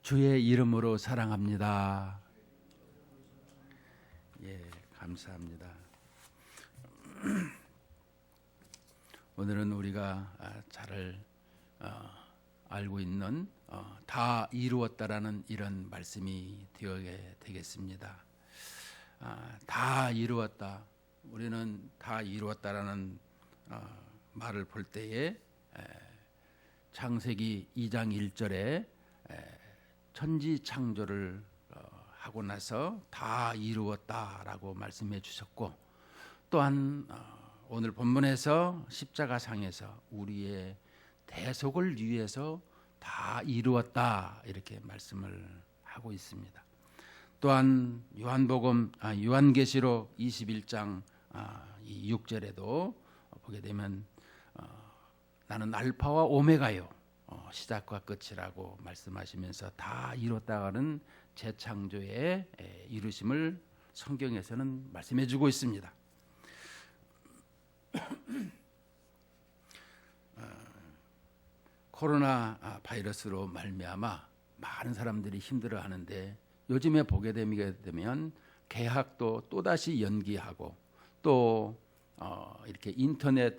주의 이름으로 사랑합니다. 예, 감사합니다. 오늘은 우리가 잘 알고 있는 다 이루었다라는 이런 말씀이 되어야 되겠습니다. 다 이루었다. 우리는 다 이루었다라는 말을 볼 때에 창세기 2장 1절에 천지 창조를 하고 나서 다 이루었다라고 말씀해 주셨고, 또한 오늘 본문에서 십자가상에서 우리의 대속을 위해서 다 이루었다 이렇게 말씀을 하고 있습니다. 또한 요한계시록 21장 6절에도 보게 되면 나는 알파와 오메가요 시작과 끝이라고 말씀하시면서 다 이뤘다는 재창조의 이루심을 성경에서는 말씀해 주고 있습니다. 코로나 바이러스로 말미암아 많은 사람들이 힘들어하는데, 요즘에 보게 되면 개학도 또다시 연기하고 또 이렇게 인터넷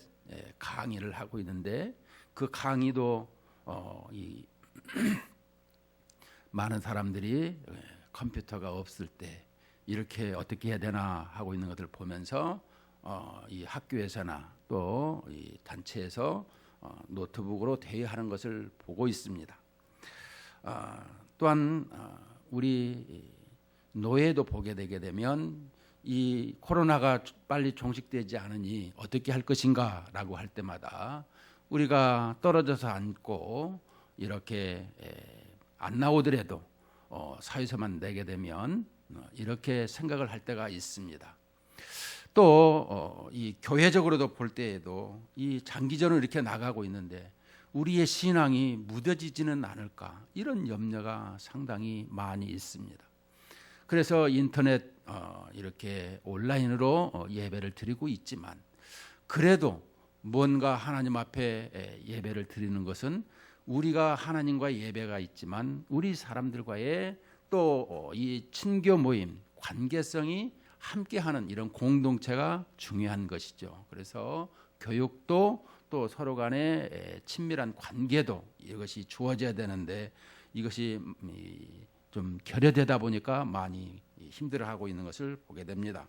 강의를 하고 있는데, 그 강의도 많은 사람들이 컴퓨터가 없을 때 이렇게 어떻게 해야 되나 하고 있는 것을 보면서 이 학교에서나 또 이 단체에서 노트북으로 대여하는 것을 보고 있습니다. 또한 우리 노예도 보게 되게 되면 이 코로나가 빨리 종식되지 않으니 어떻게 할 것인가라고 할 때마다 우리가 떨어져서 앉고 이렇게 안 나오더라도 사회에서만 내게 되면 이렇게 생각을 할 때가 있습니다. 또 이 교회적으로도 볼 때에도 이 장기전을 이렇게 나가고 있는데 우리의 신앙이 무뎌지지는 않을까, 이런 염려가 상당히 많이 있습니다. 그래서 인터넷 이렇게 온라인으로 예배를 드리고 있지만, 그래도 뭔가 하나님 앞에 예배를 드리는 것은 우리가 하나님과 예배가 있지만 우리 사람들과의 또 이 친교 모임, 관계성이 함께하는 이런 공동체가 중요한 것이죠. 그래서 교육도 또 서로 간의 친밀한 관계도 이것이 주어져야 되는데, 이것이 좀 결여되다 보니까 많이 힘들어하고 있는 것을 보게 됩니다.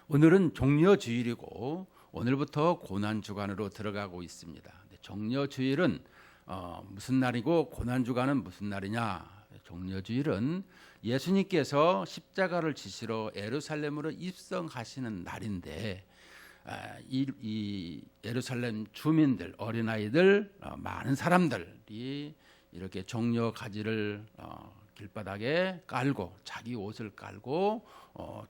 오늘은 종려주일이고 오늘부터 고난주간으로 들어가고 있습니다. 종려주일은 무슨 날이고 고난주간은 무슨 날이냐? 종려주일은 예수님께서 십자가를 지시러 예루살렘으로 입성하시는 날인데, 이 예루살렘 주민들, 어린아이들, 많은 사람들이 이렇게 종려 가지를 길바닥에 깔고 자기 옷을 깔고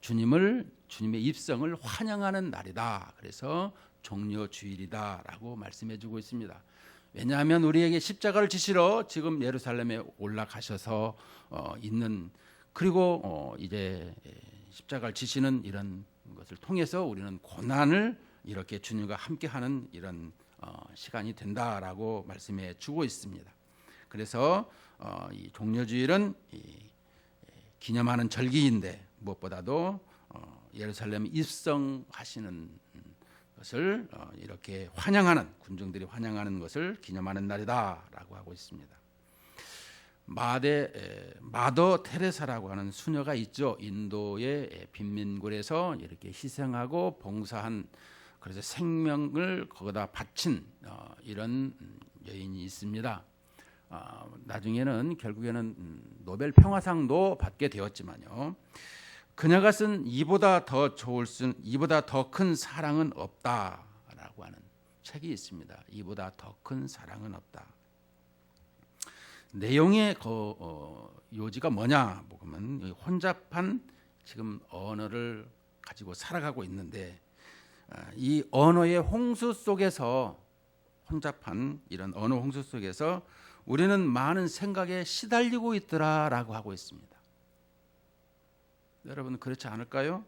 주님의 입성을 환영하는 날이다. 그래서 종려주일이다라고 말씀해주고 있습니다. 왜냐하면 우리에게 십자가를 지시러 지금 예루살렘에 올라가셔서 있는, 그리고 이제 십자가를 지시는 이런 것을 통해서 우리는 고난을 이렇게 주님과 함께하는 이런 시간이 된다라고 말씀해 주고 있습니다. 그래서 이 종려주일은 기념하는 절기인데, 무엇보다도 예루살렘 입성하시는 것을 이렇게 환영하는, 군중들이 환영하는 것을 기념하는 날이다라고 하고 있습니다. 마더 테레사라고 하는 수녀가 있죠. 인도의 빈민굴에서 이렇게 희생하고 봉사한, 그래서 생명을 거기다 바친 이런 여인이 있습니다. 나중에는 결국에는 노벨 평화상도 받게 되었지만요, 그녀가 쓴 이보다 더 큰 사랑은 없다라고 하는 책이 있습니다. 이보다 더 큰 사랑은 없다. 내용의 요지가 뭐냐 보면, 혼잡한 지금 언어를 가지고 살아가고 있는데, 이 언어의 홍수 속에서, 혼잡한 이런 언어 홍수 속에서 우리는 많은 생각에 시달리고 있더라라고 하고 있습니다. 여러분 그렇지 않을까요?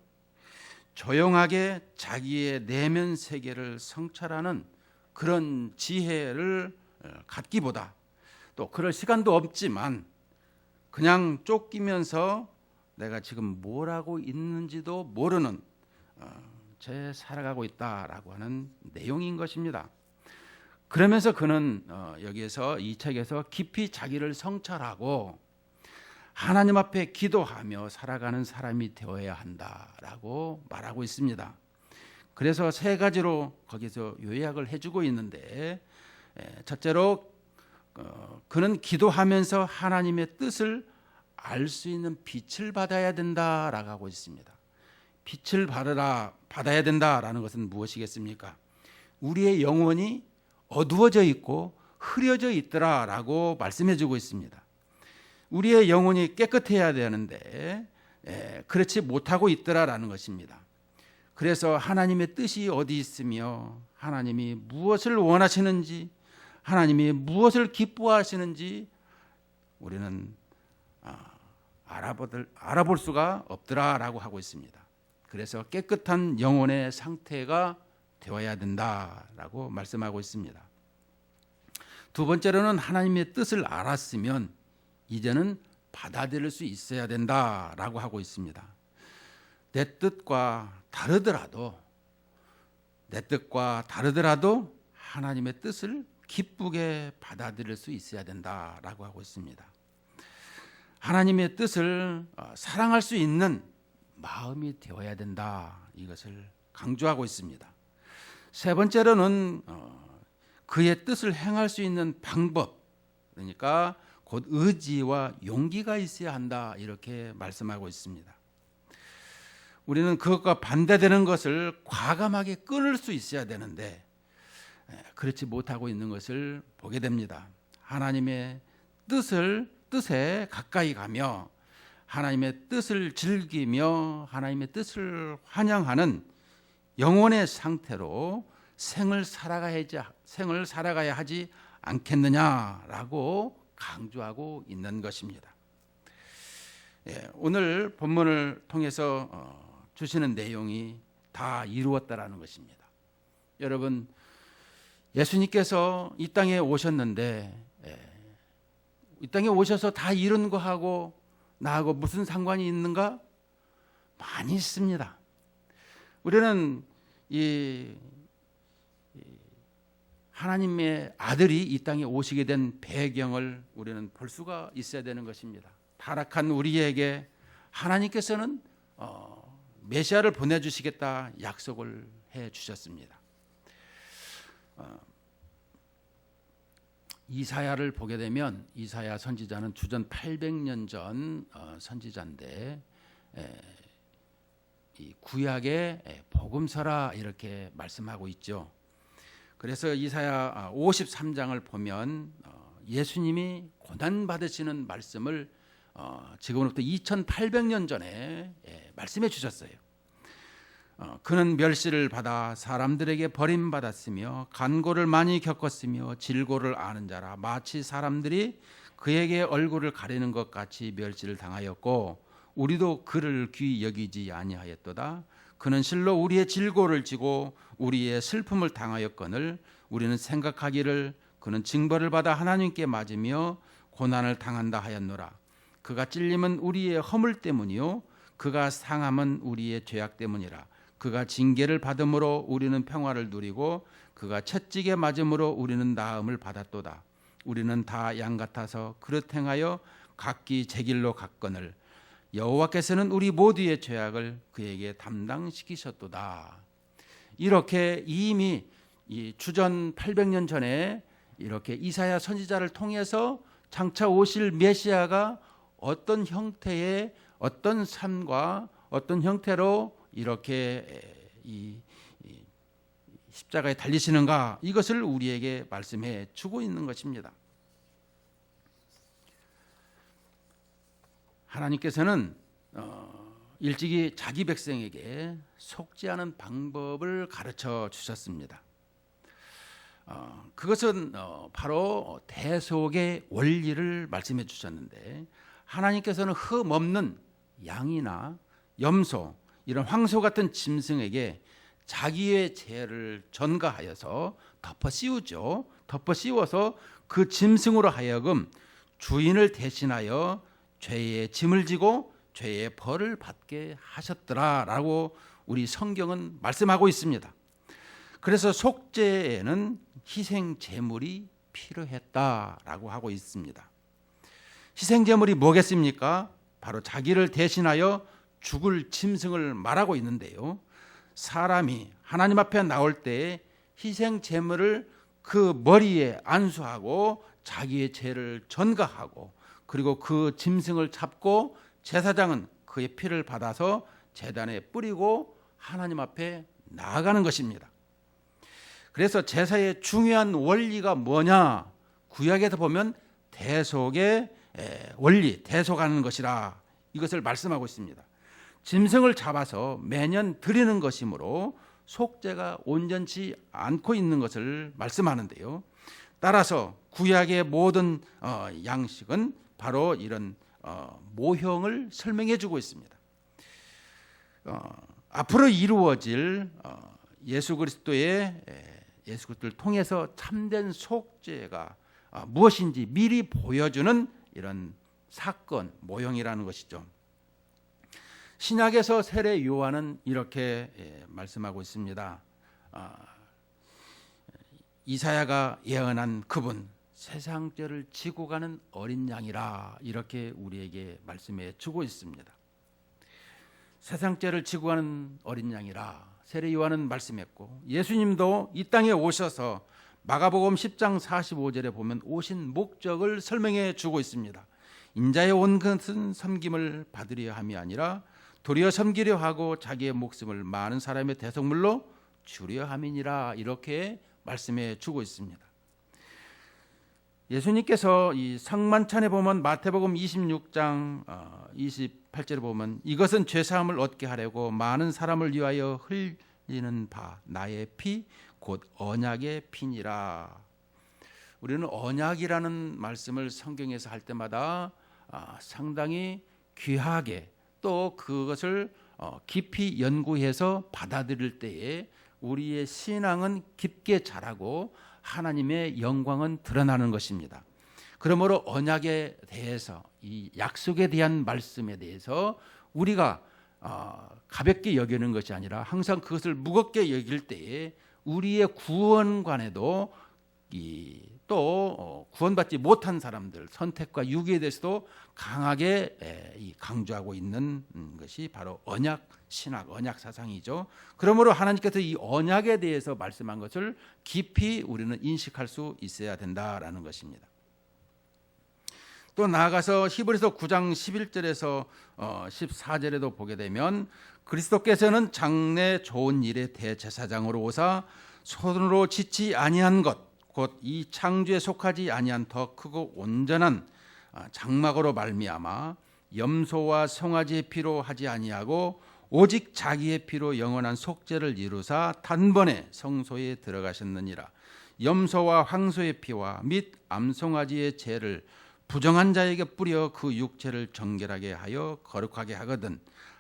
조용하게 자기의 내면 세계를 성찰하는 그런 지혜를 갖기보다 또 그럴 시간도 없지만 그냥 쫓기면서 내가 지금 뭘 하고 있는지도 모르는 채 살아가고 있다라고 하는 내용인 것입니다. 그러면서 그는 여기에서 이 책에서 깊이 자기를 성찰하고 하나님 앞에 기도하며 살아가는 사람이 되어야 한다라고 말하고 있습니다. 그래서 세 가지로 거기서 요약을 해주고 있는데, 첫째로 그는 기도하면서 하나님의 뜻을 알 수 있는 빛을 받아야 된다라고 하고 있습니다. 빛을 받아야 된다라는 것은 무엇이겠습니까? 우리의 영혼이 어두워져 있고 흐려져 있더라라고 말씀해주고 있습니다. 우리의 영혼이 깨끗해야 되는데 그렇지 못하고 있더라라는 것입니다. 그래서 하나님의 뜻이 어디 있으며 하나님이 무엇을 원하시는지, 하나님이 무엇을 기뻐하시는지 우리는 알아볼 수가 없더라라고 하고 있습니다. 그래서 깨끗한 영혼의 상태가 되어야 된다라고 말씀하고 있습니다. 두 번째로는 하나님의 뜻을 알았으면 이제는 받아들일 수 있어야 된다라고 하고 있습니다. 내 뜻과 다르더라도 하나님의 뜻을 기쁘게 받아들일 수 있어야 된다라고 하고 있습니다. 하나님의 뜻을 사랑할 수 있는 마음이 되어야 된다, 이것을 강조하고 있습니다. 세 번째로는 그의 뜻을 행할 수 있는 방법, 그러니까 곧 의지와 용기가 있어야 한다, 이렇게 말씀하고 있습니다. 우리는 그것과 반대되는 것을 과감하게 끊을 수 있어야 되는데 그렇지 못하고 있는 것을 보게 됩니다. 하나님의 뜻에 가까이 가며 하나님의 뜻을 즐기며 하나님의 뜻을 환영하는 영혼의 상태로 생을 살아가야 하지 않겠느냐라고 강조하고 있는 것입니다. 오늘 본문을 통해서 주시는 내용이 다 이루었다라는 것입니다. 여러분, 예수님께서 이 땅에 오셨는데 이 땅에 오셔서 다 이룬 거하고 나하고 무슨 상관이 있는가? 많이 있습니다. 우리는 이 하나님의 아들이 이 땅에 오시게 된 배경을 우리는 볼 수가 있어야 되는 것입니다. 타락한 우리에게 하나님께서는 메시아를 보내주시겠다 약속을 해주셨습니다. 이사야를 보게 되면 이사야 선지자는 주전 800년 전 선지자인데 이 구약의 복음서라 이렇게 말씀하고 있죠. 그래서 이사야 53장을 보면 예수님이 고난 받으시는 말씀을 지금으로부터 2800년 전에 말씀해 주셨어요. 그는 멸시를 받아 사람들에게 버림받았으며 간고를 많이 겪었으며 질고를 아는 자라 마치 사람들이 그에게 얼굴을 가리는 것 같이 멸시를 당하였고 우리도 그를 귀히 여기지 아니하였도다. 그는 실로 우리의 질고를 지고 우리의 슬픔을 당하였거늘 우리는 생각하기를 그는 징벌을 받아 하나님께 맞으며 고난을 당한다 하였노라. 그가 찔림은 우리의 허물 때문이요 그가 상함은 우리의 죄악 때문이라. 그가 징계를 받음으로 우리는 평화를 누리고 그가 채찍에 맞음으로 우리는 나음을 받았도다. 우리는 다 양 같아서 그릇 행하여 각기 제 길로 갔거늘 여호와께서는 우리 모두의 죄악을 그에게 담당시키셨도다. 이렇게 이미 이 주전 800년 전에 이렇게 이사야 선지자를 통해서 장차 오실 메시아가 어떤 형태의 어떤 삶과 어떤 형태로 이렇게 이 십자가에 달리시는가, 이것을 우리에게 말씀해 주고 있는 것입니다. 하나님께서는 일찍이 자기 백성에게 속지 않은 방법을 가르쳐 주셨습니다. 그것은 바로 대속의 원리를 말씀해 주셨는데, 하나님께서는 흠 없는 양이나 염소, 이런 황소 같은 짐승에게 자기의 죄를 전가하여서 덮어 씌우죠. 덮어 씌워서 그 짐승으로 하여금 주인을 대신하여 죄의 짐을 지고 죄의 벌을 받게 하셨더라라고 우리 성경은 말씀하고 있습니다. 그래서 속죄에는 희생 제물이 필요했다라고 하고 있습니다. 희생 제물이 뭐겠습니까? 바로 자기를 대신하여 죽을 짐승을 말하고 있는데요. 사람이 하나님 앞에 나올 때 희생 제물을 그 머리에 안수하고 자기의 죄를 전가하고 그리고 그 짐승을 잡고 제사장은 그의 피를 받아서 제단에 뿌리고 하나님 앞에 나아가는 것입니다. 그래서 제사의 중요한 원리가 뭐냐? 구약에서 보면 대속의 원리, 대속하는 것이라 이것을 말씀하고 있습니다. 짐승을 잡아서 매년 드리는 것이므로 속죄가 온전치 않고 있는 것을 말씀하는데요. 따라서 구약의 모든 양식은 바로 이런 모형을 설명해 주고 있습니다. 앞으로 이루어질 예수 그리스도를 통해서 참된 속죄가 무엇인지 미리 보여주는 이런 사건, 모형이라는 것이죠. 신약에서 세례 요한은 이렇게 말씀하고 있습니다. 이사야가 예언한 그분, 세상 죄를 지고 가는 어린 양이라 이렇게 우리에게 말씀해 주고 있습니다. 세상 죄를 지고 가는 어린 양이라 세례 요한은 말씀했고, 예수님도 이 땅에 오셔서 마가복음 10장 45절에 보면 오신 목적을 설명해 주고 있습니다. 인자에 온 것은 섬김을 받으려 함이 아니라 도리어 섬기려 하고 자기의 목숨을 많은 사람의 대속물로 주려 함이니라 이렇게 말씀해 주고 있습니다. 예수님께서 이 상만찬에 보면 마태복음 26장 28절에 보면 이것은 죄사함을 얻게 하려고 많은 사람을 위하여 흘리는 바 나의 피 곧 언약의 피니라. 우리는 언약이라는 말씀을 성경에서 할 때마다 상당히 귀하게 또 그것을 깊이 연구해서 받아들일 때에 우리의 신앙은 깊게 자라고 하나님의 영광은 드러나는 것입니다. 그러므로 언약에 대해서 이 약속에 대한 말씀에 대해서 우리가 가볍게 여기는 것이 아니라 항상 그것을 무겁게 여길 때에 우리의 구원관에도 또 구원받지 못한 사람들 선택과 유기에 대해서도 강하게 강조하고 있는 것이 바로 언약 신학, 언약 사상이죠. 그러므로 하나님께서 이 언약에 대해서 말씀한 것을 깊이 우리는 인식할 수 있어야 된다라는 것입니다. 또 나아가서 히브리서 9장 11절에서 14절에도 보게 되면 그리스도께서는 장래 좋은 일의 대제사장으로 오사 손으로 짓지 아니한 것 곧 이 창조에 속하지 아니한 더 크고 온전한 장막으로 말미암아 염소와 송아지의 피로 하지 아니하고 오직 자기의 피로 영원한 속죄를 이루사 단번에 성소에 들어가셨느니라. 염소와 황소의 피와 및 암송아지의 죄를 부정한 자에게 뿌려 그 육체를 정결하게 하여 거룩하게 하거든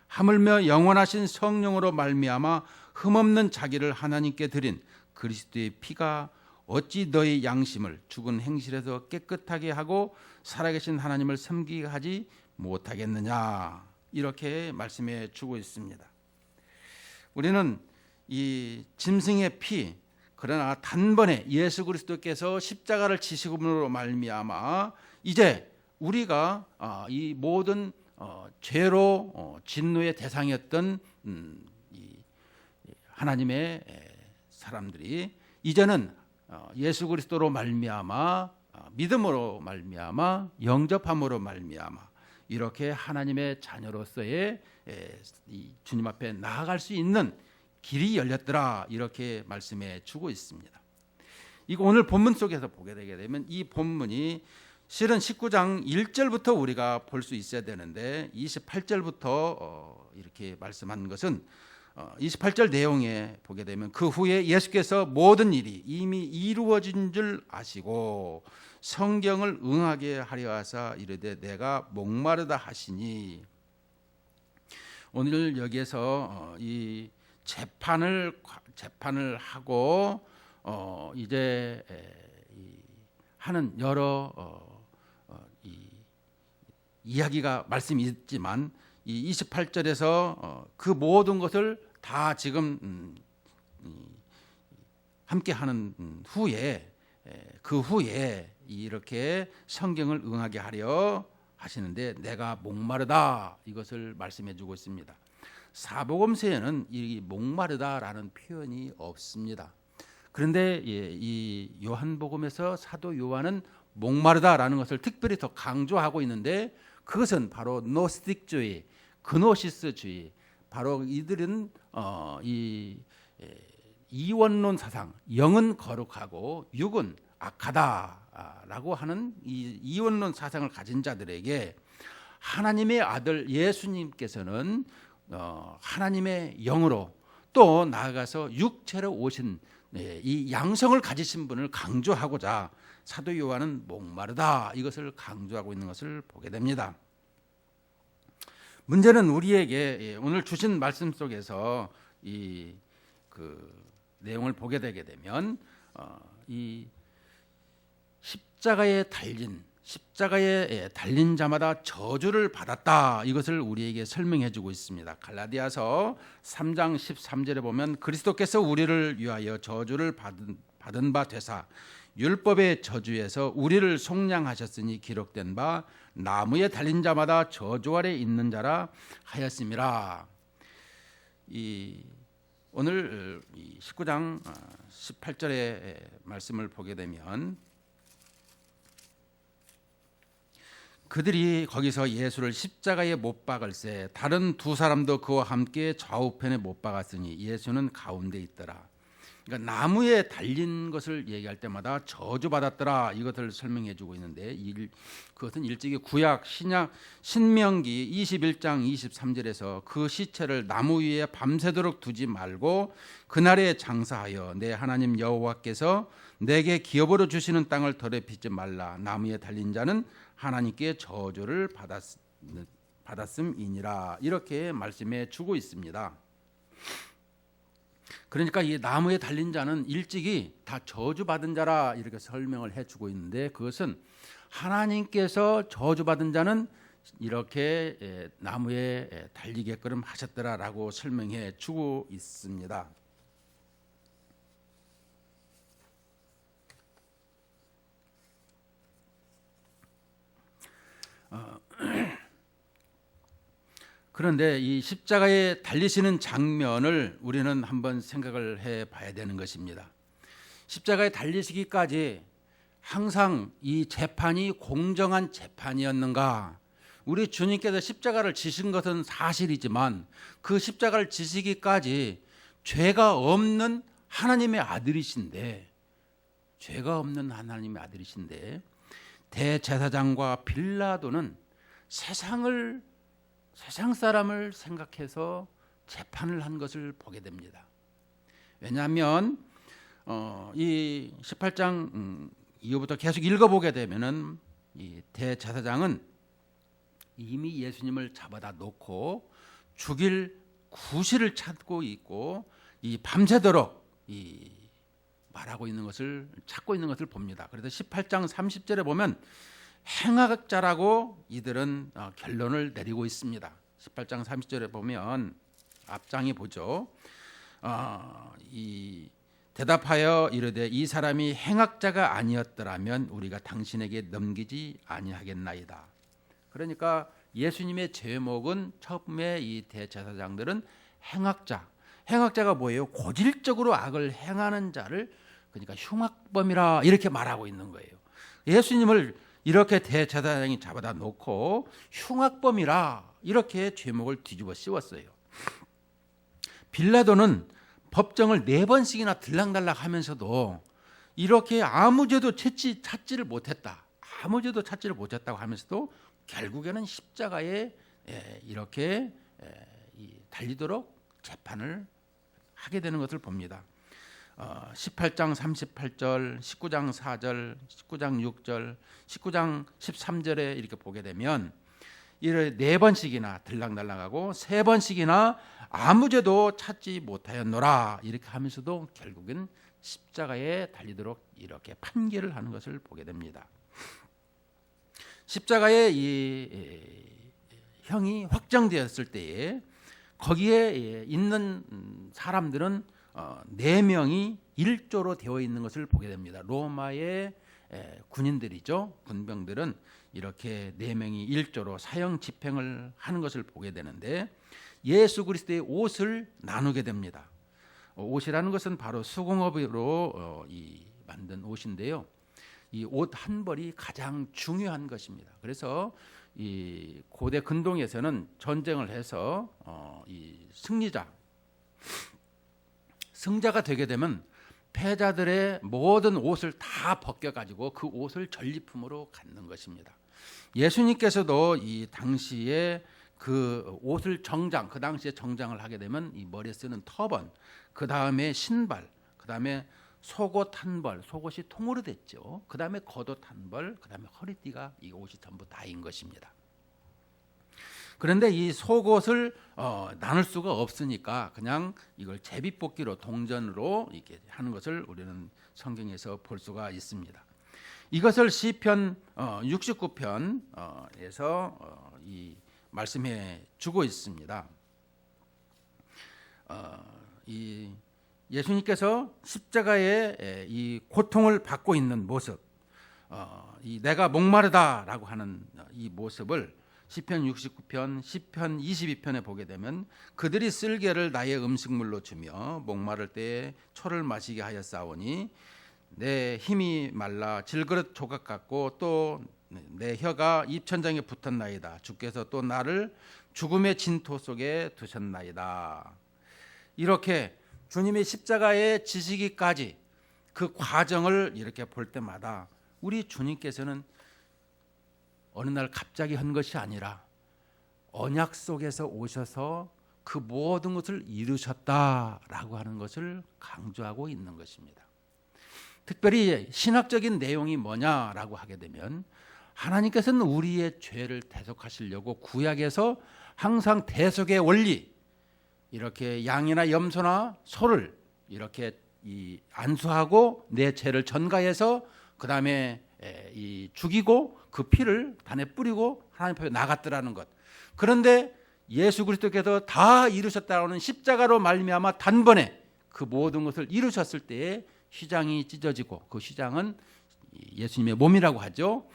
하물며 영원하신 성령으로 말미암아 흠없는 자기를 하나님께 드린 그리스도의 피가 어찌 너희 양심을 죽은 행실에서 깨끗하게 하고 살아계신 하나님을 섬기게 하지 못하겠느냐 이렇게 말씀해 주고 있습니다. 우리는 이 짐승의 피 그러나 단번에 예수 그리스도께서 십자가를 지시금으로 말미암아 이제 우리가 이 모든 죄로 진노의 대상이었던 이 하나님의 사람들이 이제는 예수 그리스도로 말미암아 믿음으로 말미암아 영접함으로 말미암아 이렇게 하나님의 자녀로서의 주님 앞에 나아갈 수 있는 길이 열렸더라 이렇게 말씀해 주고 있습니다. 이거 오늘 본문 속에서 보게 되게 되면 이 본문이 실은 19장 1절부터 우리가 볼 수 있어야 되는데 28절부터 이렇게 말씀한 것은 28절 내용에 보게 되면 그 후에 예수께서 모든 일이 이미 이루어진 줄 아시고 성경을 응하게 하려 하사 이르되 내가 목마르다 하시니 오늘 여기에서 이 재판을 하고 이제 하는 여러 이야기가 말씀이 있지만 이 28절에서 그 모든 것을 다 지금 함께 하는 후에 그 후에 이렇게 성경을 응하게 하려 하시는데 내가 목마르다 이것을 말씀해 주고 있습니다. 사복음서에는 이 목마르다라는 표현이 없습니다. 그런데 이 요한복음에서 사도 요한은 목마르다라는 것을 특별히 더 강조하고 있는데 그것은 바로 노스틱주의, 그노시스주의, 바로 이들은 이 이원론 사상, 영은 거룩하고 육은 악하다라고 하는 이 이원론 사상을 가진 자들에게 하나님의 아들 예수님께서는 하나님의 영으로 또 나아가서 육체로 오신 이 양성을 가지신 분을 강조하고자 사도 요한은 목마르다 이것을 강조하고 있는 것을 보게 됩니다. 문제는 우리에게 오늘 주신 말씀 속에서 이 내용을 보게 되게 되면 이 십자가에 달린 자마다 저주를 받았다 이것을 우리에게 설명해 주고 있습니다. 갈라디아서 3장 13절에 보면 그리스도께서 우리를 위하여 저주를 받은 바 되사 율법의 저주에서 우리를 속량하셨으니 기록된 바 나무에 달린 자마다 저주 아래 있는 자라 하였음이라. 오늘 19장 18절의 말씀을 보게 되면 그들이 거기서 예수를 십자가에 못 박을새 다른 두 사람도 그와 함께 좌우편에 못 박았으니 예수는 가운데 있더라. 그러니까 나무에 달린 것을 얘기할 때마다 저주받았더라 이것을 설명해 주고 있는데 그것은 일찍이 구약 신약 신명기 21장 23절에서 그 시체를 나무 위에 밤새도록 두지 말고 그날에 장사하여 내 하나님 여호와께서 내게 기업으로 주시는 땅을 더럽히지 말라. 나무에 달린 자는 하나님께 저주를 받았음이니라 이렇게 말씀해 주고 있습니다. 그러니까 이 나무에 달린 자는 일찍이 다 저주받은 자라 이렇게 설명을 해주고 있는데 그것은 하나님께서 저주받은 자는 이렇게 나무에 달리게끔 하셨더라라고 설명해 주고 있습니다. 그런데 이 십자가에 달리시는 장면을 우리는 한번 생각을 해봐야 되는 것입니다. 십자가에 달리시기까지 항상 이 재판이 공정한 재판이었는가? 우리 주님께서 십자가를 지신 것은 사실이지만 그 십자가를 지시기까지 죄가 없는 하나님의 아들이신데 대제사장과 빌라도는 세상 사람을 생각해서 재판을 한 것을 보게 됩니다. 왜냐하면 이 18장 이후부터 계속 읽어보게 되면은 이 대제사장은 이미 예수님을 잡아다 놓고 죽일 구실을 찾고 있고 이 밤새도록 이 말하고 있는 것을 찾고 있는 것을 봅니다. 그래서 18장 30절에 보면 행악자라고 이들은 결론을 내리고 있습니다. 18장 30절에 보면 앞장에 보죠. 대답하여 이르되 이 사람이 행악자가 아니었더라면 우리가 당신에게 넘기지 아니하겠나이다. 그러니까 예수님의 제목은 처음에 이 대제사장들은 행악자가 뭐예요? 고질적으로 악을 행하는 자를 그러니까 흉악범이라 이렇게 말하고 있는 거예요. 예수님을 이렇게 대제사장이 잡아다 놓고 흉악범이라 이렇게 제목을 뒤집어 씌웠어요. 빌라도는 법정을 4번씩이나 들락날락 하면서도 이렇게 아무 죄도 찾지를 못했다고 하면서도 결국에는 십자가에 이렇게 달리도록 재판을 하게 되는 것을 봅니다. 18장 38절, 19장 4절, 19장 6절, 19장 13절에 이렇게 보게 되면 이를 4번씩이나 들락날락하고 3번씩이나 아무 죄도 찾지 못하였노라 이렇게 하면서도 결국은 십자가에 달리도록 이렇게 판결을 하는 것을 보게 됩니다. 십자가의 이 형이 확정되었을 때에 거기에 있는 사람들은 4명이 1조로 되어 있는 것을 보게 됩니다. 로마의 군인들이죠. 군병들은 이렇게 4명이 1조로 사형 집행을 하는 것을 보게 되는데 예수 그리스도의 옷을 나누게 됩니다. 옷이라는 것은 바로 수공업으로 만든 옷인데요. 이 옷 한 벌이 가장 중요한 것입니다. 그래서 이 고대 근동에서는 전쟁을 해서 이 승자가 되게 되면 패자들의 모든 옷을 다 벗겨 가지고 그 옷을 전리품으로 갖는 것입니다. 예수님께서도 이 당시에 그 옷을 그 당시에 정장을 하게 되면 이 머리에 쓰는 터번, 그 다음에 신발, 그 다음에 속옷 한 벌, 속옷이 통으로 됐죠. 그 다음에 겉옷 한 벌, 그 다음에 허리띠가 이 옷이 전부 다인 것입니다. 그런데 이 속옷을 나눌 수가 없으니까 그냥 이걸 제비뽑기로 동전으로 이렇게 하는 것을 우리는 성경에서 볼 수가 있습니다. 이것을 시편 69편에서 이 말씀해 주고 있습니다. 이 예수님께서 십자가의 이 고통을 받고 있는 모습, 이 내가 목마르다라고 하는 이 모습을 시편 69편, 시편 22편에 보게 되면 그들이 쓸개를 나의 음식물로 주며 목마를 때에 초를 마시게 하였사오니 내 힘이 말라 질그릇 조각 같고 또 내 혀가 입천장에 붙었나이다. 주께서 또 나를 죽음의 진토 속에 두셨나이다. 이렇게 주님의 십자가에 지시기까지 그 과정을 이렇게 볼 때마다 우리 주님께서는 어느 날 갑자기 한 것이 아니라 언약 속에서 오셔서 그 모든 것을 이루셨다라고 하는 것을 강조하고 있는 것입니다. 특별히 신학적인 내용이 뭐냐라고 하게 되면 하나님께서는 우리의 죄를 대속하시려고 구약에서 항상 대속의 원리, 이렇게 양이나 염소나 소를 이렇게 안수하고 내 죄를 전가해서 그 다음에 죽이고 그 피를 단에 뿌리고 하나님 앞에 나갔더라는 것. 그런데 예수 그리스도께서 다 이루셨다는 십자가로 말미암아 단번에 그 모든 것을 이루셨을 때에 휘장이 찢어지고 그 휘장은 예수님의 몸이라고 하죠.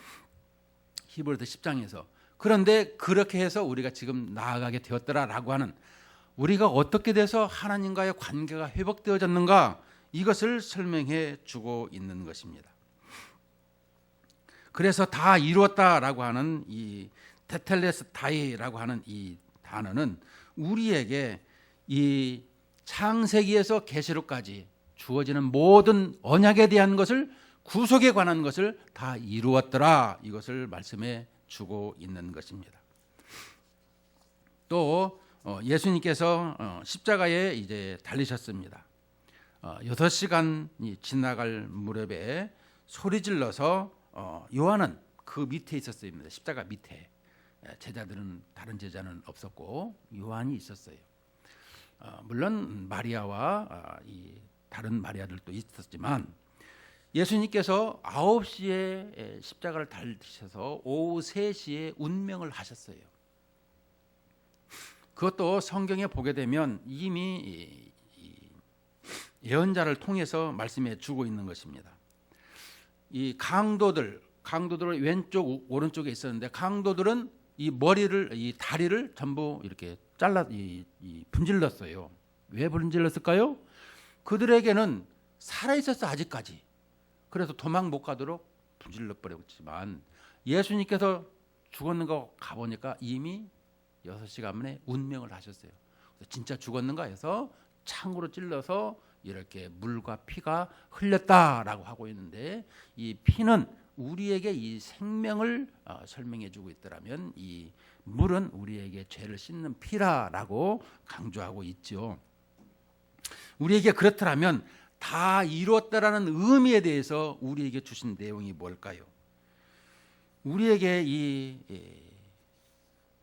히브리서 10장에서. 그런데 그렇게 해서 우리가 지금 나아가게 되었더라라고 하는, 우리가 어떻게 돼서 하나님과의 관계가 회복되어졌는가, 이것을 설명해 주고 있는 것입니다. 그래서 다 이루었다라고 하는 이 테텔레스타이라고 하는 이 단어는 우리에게 이 창세기에서 계시록까지 주어지는 모든 언약에 대한 것을, 구속에 관한 것을 다 이루었더라, 이것을 말씀해 주고 있는 것입니다. 또 예수님께서 십자가에 이제 달리셨습니다. 6시간이 지나갈 무렵에 소리 질러서 요한은 그 밑에 있었습니다. 십자가 밑에. 제자들은, 다른 제자는 없었고 요한이 있었어요. 물론 마리아와 이 다른 마리아들도 있었지만 예수님께서 9시에 십자가를 달리셔서 오후 3시에 운명을 하셨어요. 그것도 성경에 보게 되면 이미 예언자를 통해서 말씀해 주고 있는 것입니다. 이 강도들 왼쪽 오른쪽에 있었는데, 강도들은 이 머리를, 이 다리를 전부 이렇게 잘라 분질렀어요. 왜 분질렀을까요? 그들에게는 살아 있었어 아직까지. 그래서 도망 못 가도록 분질러 버렸지만 예수님께서 죽었는가 가보니까 이미 6시간 만에 운명을 하셨어요. 진짜 죽었는가 해서 창으로 찔러서 이렇게 물과 피가 흘렸다라고 하고 있는데, 이 피는 우리에게 이 생명을 설명해 주고 있더라면 이 물은 우리에게 죄를 씻는 피라라고 강조하고 있죠. 우리에게 그렇더라면 다 이루었다라는 의미에 대해서 우리에게 주신 내용이 뭘까요? 우리에게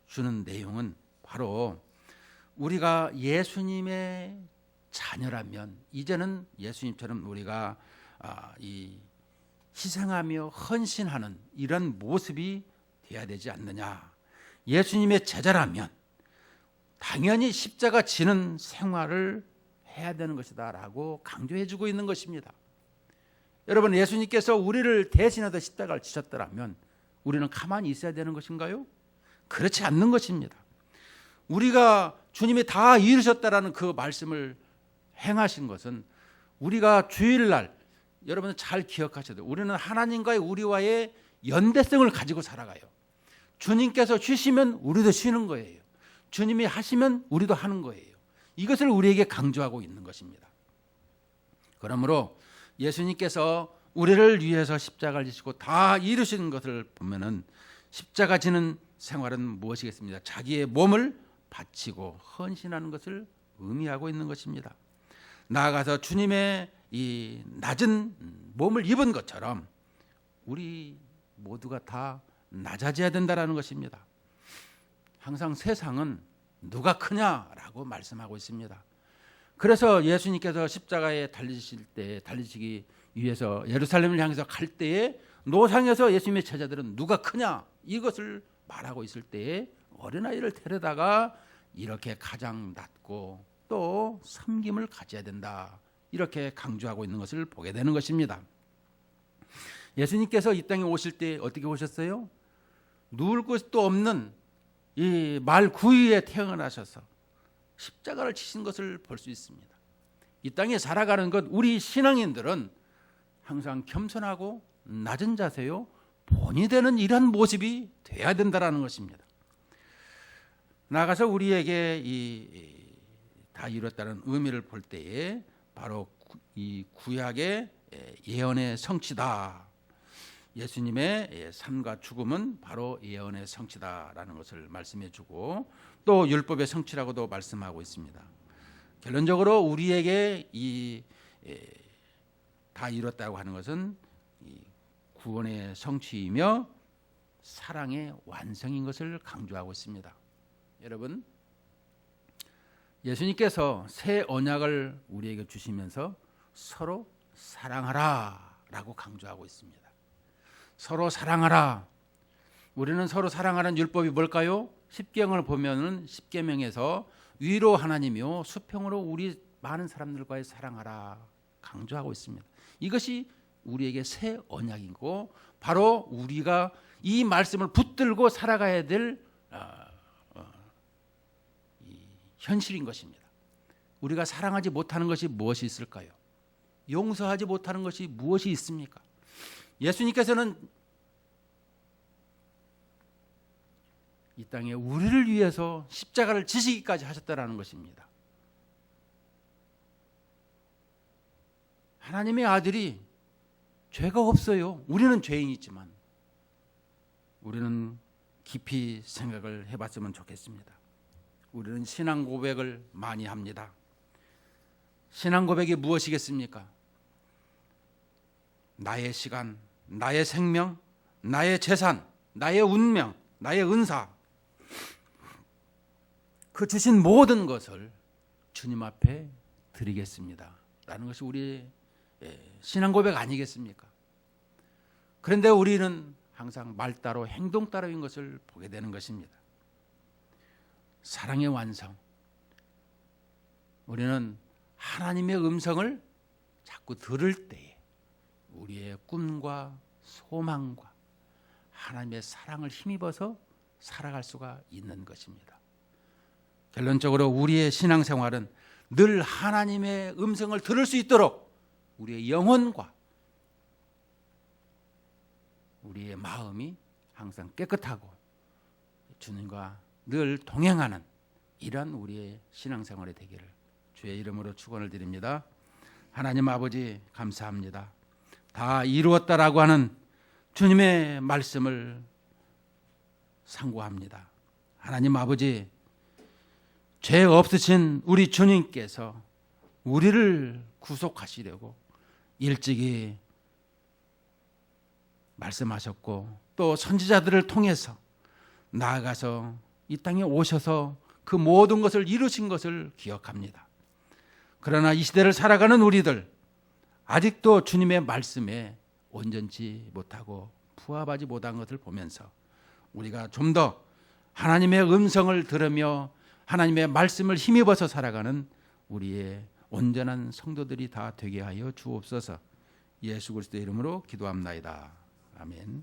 주는 내용은 바로 우리가 예수님의 자녀라면 이제는 예수님처럼 우리가 이 희생하며 헌신하는 이런 모습이 돼야 되지 않느냐. 예수님의 제자라면 당연히 십자가 지는 생활을 해야 되는 것이다 라고 강조해 주고 있는 것입니다. 여러분, 예수님께서 우리를 대신해서 십자가를 지셨더라면 우리는 가만히 있어야 되는 것인가요? 그렇지 않는 것입니다. 우리가 주님이 다 이루셨다라는 그 말씀을 행하신 것은 우리가 주일날, 여러분 잘 기억하셔야 돼요. 우리는 하나님과의 우리와의 연대성을 가지고 살아가요. 주님께서 쉬시면 우리도 쉬는 거예요. 주님이 하시면 우리도 하는 거예요. 이것을 우리에게 강조하고 있는 것입니다. 그러므로 예수님께서 우리를 위해서 십자가를 지시고 다 이루신 것을 보면은 십자가 지는 생활은 무엇이겠습니까? 자기의 몸을 바치고 헌신하는 것을 의미하고 있는 것입니다. 나아가서 주님의 이 낮은 몸을 입은 것처럼 우리 모두가 다 낮아져야 된다라는 것입니다. 항상 세상은 누가 크냐라고 말씀하고 있습니다. 그래서 예수님께서 십자가에 달리시기 위해서 예루살렘을 향해서 갈 때에 노상에서 예수님의 제자들은 누가 크냐 이것을 말하고 있을 때에 어린아이를 데려다가 이렇게 가장 낮고 또 섬김을 가져야 된다, 이렇게 강조하고 있는 것을 보게 되는 것입니다. 예수님께서 이 땅에 오실 때 어떻게 오셨어요? 누울 곳도 없는 이 말 구유에 태어나셔서 십자가를 치신 것을 볼 수 있습니다. 이 땅에 살아가는 것, 우리 신앙인들은 항상 겸손하고 낮은 자세요, 본이 되는 이런 모습이 돼야 된다라는 것입니다. 나아가서 우리에게 다 이뤘다는 의미를 볼 때에 바로 이 구약의 예언의 성취다. 예수님의 삶과 죽음은 바로 예언의 성취다라는 것을 말씀해 주고 또 율법의 성취라고도 말씀하고 있습니다. 결론적으로 우리에게 다 이뤘다고 하는 것은 이 구원의 성취이며 사랑의 완성인 것을 강조하고 있습니다. 여러분, 예수님께서 새 언약을 우리에게 주시면서 서로 사랑하라 라고 강조하고 있습니다. 서로 사랑하라. 우리는 서로 사랑하는 율법이 뭘까요? 십계명을 보면은 십계명에서 위로 하나님이요 수평으로 우리 많은 사람들과의 사랑하라 강조하고 있습니다. 이것이 우리에게 새 언약이고 바로 우리가 이 말씀을 붙들고 살아가야 될 현실인 것입니다. 우리가 사랑하지 못하는 것이 무엇이 있을까요? 용서하지 못하는 것이 무엇이 있습니까? 예수님께서는 이 땅에 우리를 위해서 십자가를 지시기까지 하셨다라는 것입니다. 하나님의 아들이 죄가 없어요. 우리는 죄인이지만 우리는 깊이 생각을 해봤으면 좋겠습니다. 우리는 신앙 고백을 많이 합니다. 신앙 고백이 무엇이겠습니까? 나의 시간, 나의 생명, 나의 재산, 나의 운명, 나의 은사, 그 주신 모든 것을 주님 앞에 드리겠습니다 라는 것이 우리의 신앙 고백 아니겠습니까? 그런데 우리는 항상 말 따로 행동 따로인 것을 보게 되는 것입니다. 사랑의 완성, 우리는 하나님의 음성을 자꾸 들을 때에 우리의 꿈과 소망과 하나님의 사랑을 힘입어서 살아갈 수가 있는 것입니다. 결론적으로 우리의 신앙생활은 늘 하나님의 음성을 들을 수 있도록 우리의 영혼과 우리의 마음이 항상 깨끗하고 주님과 늘 동행하는 이런 우리의 신앙생활이 되기를 주의 이름으로 축원을 드립니다. 하나님 아버지 감사합니다. 다 이루었다라고 하는 주님의 말씀을 상고합니다. 하나님 아버지, 죄 없으신 우리 주님께서 우리를 구속하시려고 일찍이 말씀하셨고 또 선지자들을 통해서 나아가서 이 땅에 오셔서 그 모든 것을 이루신 것을 기억합니다. 그러나 이 시대를 살아가는 우리들 아직도 주님의 말씀에 온전치 못하고 부합하지 못한 것을 보면서 우리가 좀 더 하나님의 음성을 들으며 하나님의 말씀을 힘입어서 살아가는 우리의 온전한 성도들이 다 되게 하여 주옵소서. 예수 그리스도의 이름으로 기도합나이다. 아멘.